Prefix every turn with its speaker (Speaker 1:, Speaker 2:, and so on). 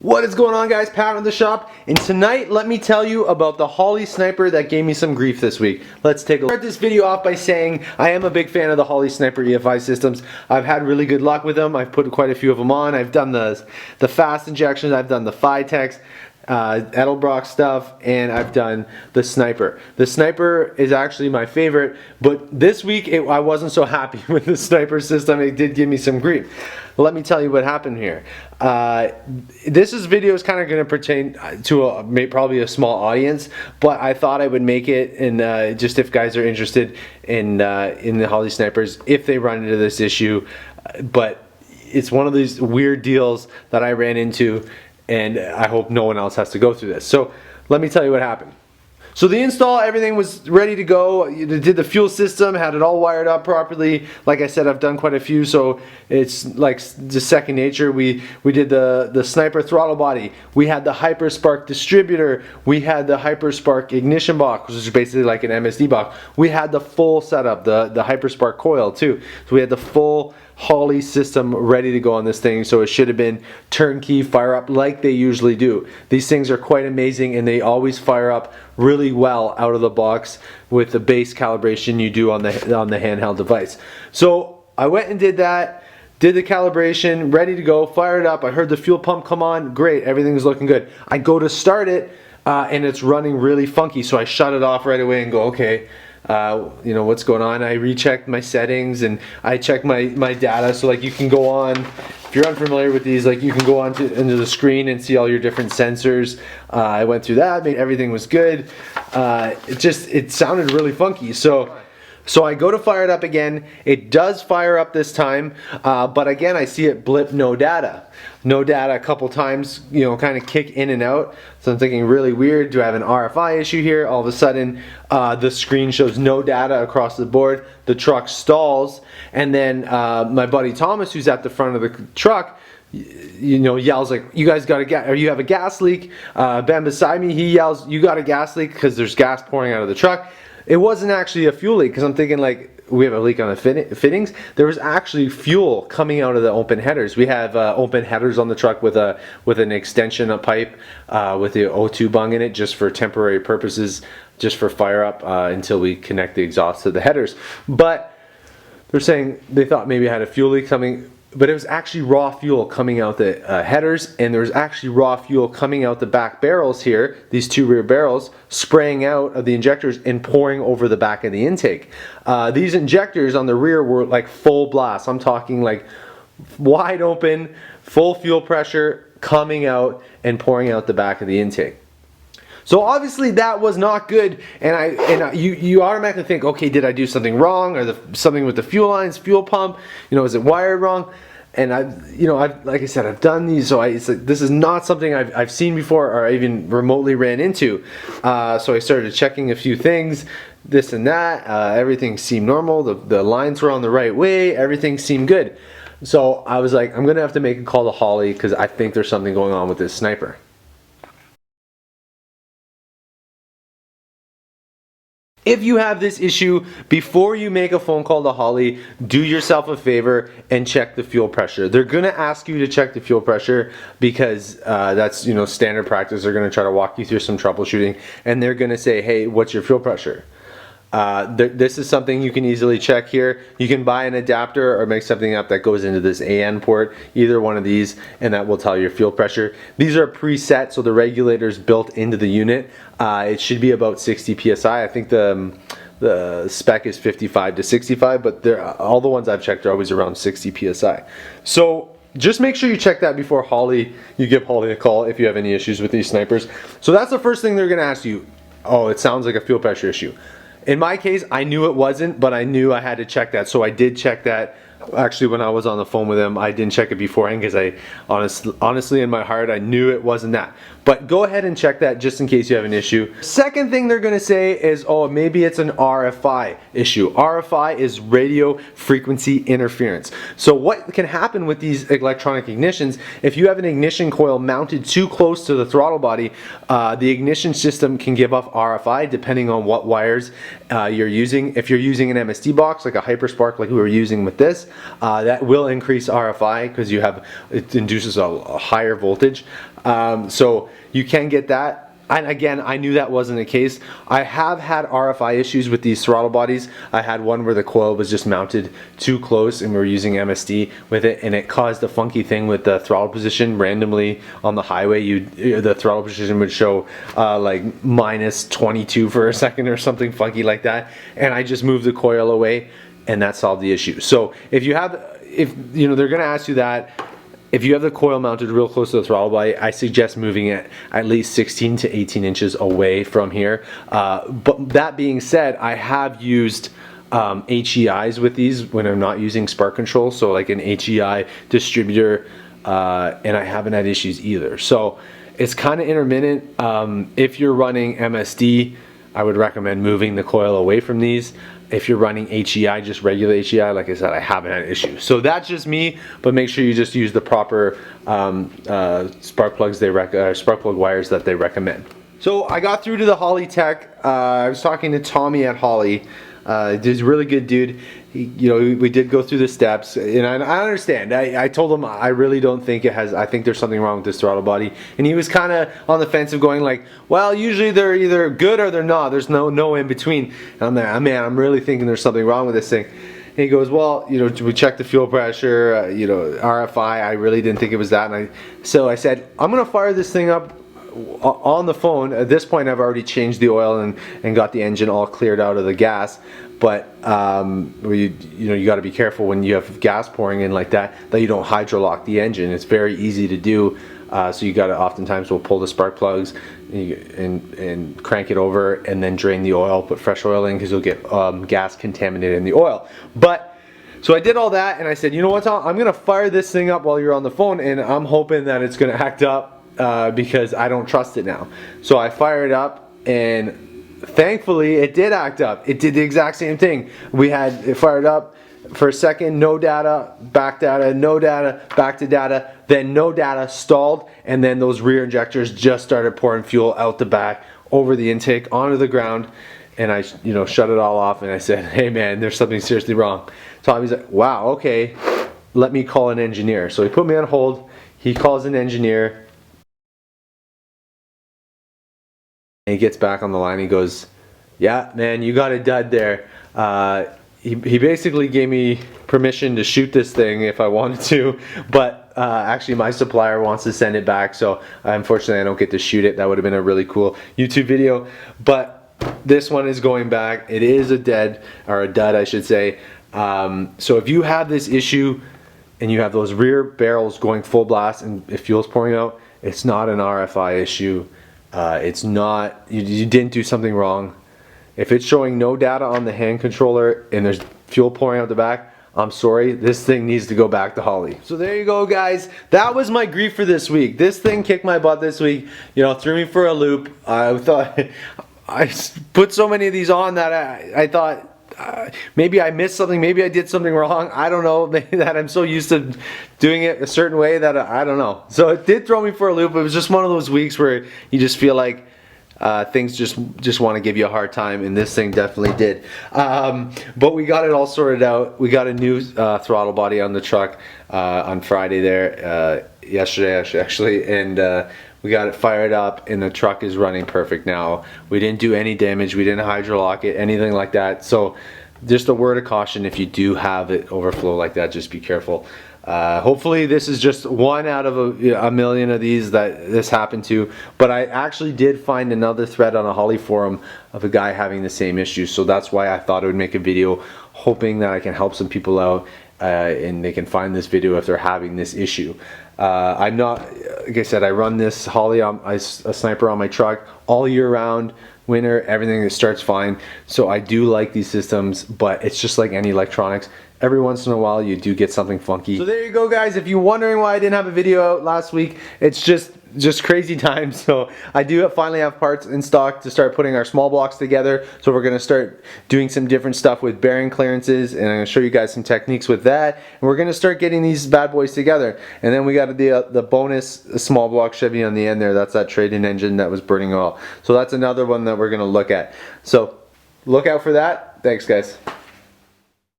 Speaker 1: What is going on, guys? Pat in the shop, and tonight let me tell you about the Holley Sniper that gave me some grief this week. Let's take a look. Start this video off by saying I am a big fan of the Holley Sniper EFI systems. I've had really good luck with them. I've put quite a few of them on. I've done the fast injections, I've done the Phytex, Edelbrock stuff, and I've done the Sniper. The Sniper is actually my favorite, but this week I wasn't so happy with the Sniper system. It did give me some grief. Let me tell you what happened here. This video is kind of going to pertain to probably a small audience, but I thought I would make it, and just if guys are interested in the Holley Snipers, if they run into this issue. But it's one of these weird deals that I ran into, and I hope no one else has to go through this. So let me tell you what happened. So the install, everything was ready to go. Did the fuel system, had it all wired up properly. Like I said, I've done quite a few, so it's like just second nature. We did the Sniper throttle body. We had the Hyperspark distributor. We had the Hyperspark ignition box, which is basically like an MSD box. We had the full setup, the Hyperspark coil too. So we had the full Holley system ready to go on this thing, so it should have been turnkey fire up like they usually do. These things are quite amazing, and they always fire up really well out of the box with the base calibration you do on the handheld device. So I went and did that, did the calibration, ready to go, fired up. I heard the fuel pump come on, great, everything's looking good. I go to start it, and it's running really funky, so I shut it off right away and go, okay, you know, what's going on. I rechecked my settings and I checked my data. So like, you can go on, if you're unfamiliar with these, like you can go on into the screen and see all your different sensors. I went through that, made everything was good. It sounded really funky. So I go to fire it up again. It does fire up this time, but again I see it blip no data. No data a couple times, you know, kind of kick in and out. So I'm thinking, really weird, do I have an RFI issue here? All of a sudden the screen shows no data across the board. The truck stalls, and then my buddy Thomas, who's at the front of the truck, you know, yells like, you guys got a gas, or you have a gas leak. Ben beside me, he yells, you got a gas leak, because there's gas pouring out of the truck. It wasn't actually a fuel leak, because I'm thinking like, we have a leak on the fittings. There was actually fuel coming out of the open headers. We have open headers on the truck with an extension, a pipe with the O2 bung in it, just for temporary purposes, just for fire up until we connect the exhaust to the headers. But they're saying they thought maybe I had a fuel leak coming, but it was actually raw fuel coming out the headers, and there was actually raw fuel coming out the back barrels here, these two rear barrels, spraying out of the injectors and pouring over the back of the intake. These injectors on the rear were like full blast. I'm talking like wide open, full fuel pressure coming out and pouring out the back of the intake. So obviously that was not good, and you automatically think, okay, did I do something wrong, or something with the fuel lines, fuel pump, you know, is it wired wrong? And like I said, I've done these, so it's like, this is not something I've seen before or even remotely ran into. So I started checking a few things, this and that. Everything seemed normal. The lines were on the right way. Everything seemed good. So I was like, I'm gonna have to make a call to Holley, because I think there's something going on with this Sniper. If you have this issue, before you make a phone call to Holley, do yourself a favor and check the fuel pressure. They're going to ask you to check the fuel pressure, because that's, you know, standard practice. They're going to try to walk you through some troubleshooting, and they're going to say, hey, what's your fuel pressure? This is something you can easily check here. You can buy an adapter or make something up that goes into this AN port, either one of these, and that will tell your fuel pressure. These are preset, so the regulator's built into the unit. It should be about 60 psi. I think the spec is 55 to 65, but all the ones I've checked are always around 60 psi. So just make sure you check that before you give Holley a call if you have any issues with these Snipers. So that's the first thing they're going to ask you. Oh, it sounds like a fuel pressure issue. In my case, I knew it wasn't, but I knew I had to check that, so I did check that. Actually, when I was on the phone with him, I didn't check it beforehand, because I honestly in my heart I knew it wasn't that. But go ahead and check that just in case you have an issue. Second thing they're going to say is, oh, maybe it's an RFI issue. RFI is radio frequency interference. So what can happen with these electronic ignitions, if you have an ignition coil mounted too close to the throttle body, the ignition system can give off RFI depending on what wires you're using. If you're using an MSD box, like a Hyperspark like we were using with this, that will increase RFI, because it induces a higher voltage. So you can get that. And again, I knew that wasn't the case. I have had RFI issues with these throttle bodies. I had one where the coil was just mounted too close and we were using MSD with it, and it caused a funky thing with the throttle position. Randomly on the highway, the throttle position would show like -22 for a second or something funky like that. And I just moved the coil away and that solved the issue. So if you have, you know, they're gonna ask you that. If you have the coil mounted real close to the throttle body, I suggest moving it at least 16 to 18 inches away from here. But that being said, I have used HEIs with these when I'm not using spark control, so like an HEI distributor, and I haven't had issues either. So it's kind of intermittent. If you're running MSD, I would recommend moving the coil away from these. If you're running HEI, just regular HEI, like I said, I haven't had issues. So that's just me, but make sure you just use the proper spark plugs spark plug wires that they recommend. So I got through to the Holley tech. I was talking to Tommy at Holley. He's a really good dude. You know, we did go through the steps, and I understand. I told him I really don't think it has. I think there's something wrong with this throttle body, and he was kind of on the fence of going like, well, usually they're either good or they're not. There's no in between. And I'm like, man, I'm really thinking there's something wrong with this thing. And he goes, well, you know, we checked the fuel pressure, you know, RFI. I really didn't think it was that, so I said, I'm gonna fire this thing up on the phone. At this point, I've already changed the oil and got the engine all cleared out of the gas. But you know, you got to be careful when you have gas pouring in like that you don't hydrolock the engine. It's very easy to do. So you got to, oftentimes we'll pull the spark plugs and crank it over and then drain the oil, put fresh oil in, because you'll get gas contaminated in the oil. But so I did all that, and I said, you know what, Tom, I'm gonna fire this thing up while you're on the phone, and I'm hoping that it's gonna act up because I don't trust it now. So I fired it up, and thankfully it did act up. It did the exact same thing. We had it fired up for a second, no data, back data, no data, back to data, then no data, stalled, and then those rear injectors just started pouring fuel out the back over the intake onto the ground. And I, you know, shut it all off, and I said, hey man, there's something seriously wrong. Tommy's like, wow, okay, let me call an engineer. So he put me on hold. He calls an engineer. And he gets back on the line. He goes, yeah, man, you got a dud there. He basically gave me permission to shoot this thing if I wanted to, but actually my supplier wants to send it back, so unfortunately I don't get to shoot it. That would have been a really cool YouTube video, but this one is going back. It is a dud, I should say. So if you have this issue and you have those rear barrels going full blast and if fuel's pouring out, it's not an RFI issue. It's not, you didn't do something wrong. If it's showing no data on the hand controller and there's fuel pouring out the back, I'm sorry, this thing needs to go back to Holley. So there you go, guys. That was my grief for this week. This thing kicked my butt this week. You know, threw me for a loop. I thought, I put so many of these on that I thought, maybe I missed something, maybe I did something wrong, I don't know, maybe that I'm so used to doing it a certain way that I don't know. So it did throw me for a loop. It was just one of those weeks where you just feel like things just want to give you a hard time, and this thing definitely did. But we got it all sorted out. We got a new throttle body on the truck on Friday there, yesterday actually, and we got it fired up, and the truck is running perfect now. We didn't do any damage. We didn't hydrolock it, anything like that. So just a word of caution, if you do have it overflow like that, just be careful. Hopefully this is just one out of a million of these that this happened to, but I actually did find another thread on a Holley forum of a guy having the same issue, so that's why I thought I would make a video, hoping that I can help some people out and they can find this video if they're having this issue. I'm not, like I said, I run this Holley a Sniper on my truck all year round. Winter, everything starts fine. So I do like these systems, but it's just like any electronics. Every once in a while you do get something funky. So there you go, guys. If you're wondering why I didn't have a video out last week, it's just crazy times. So I do finally have parts in stock to start putting our small blocks together. So we're gonna start doing some different stuff with bearing clearances, and I'm gonna show you guys some techniques with that. And we're gonna start getting these bad boys together. And then we got the bonus small block Chevy on the end there. That's that trade-in engine that was burning oil. So that's another one that we're gonna look at. So look out for that. Thanks, guys.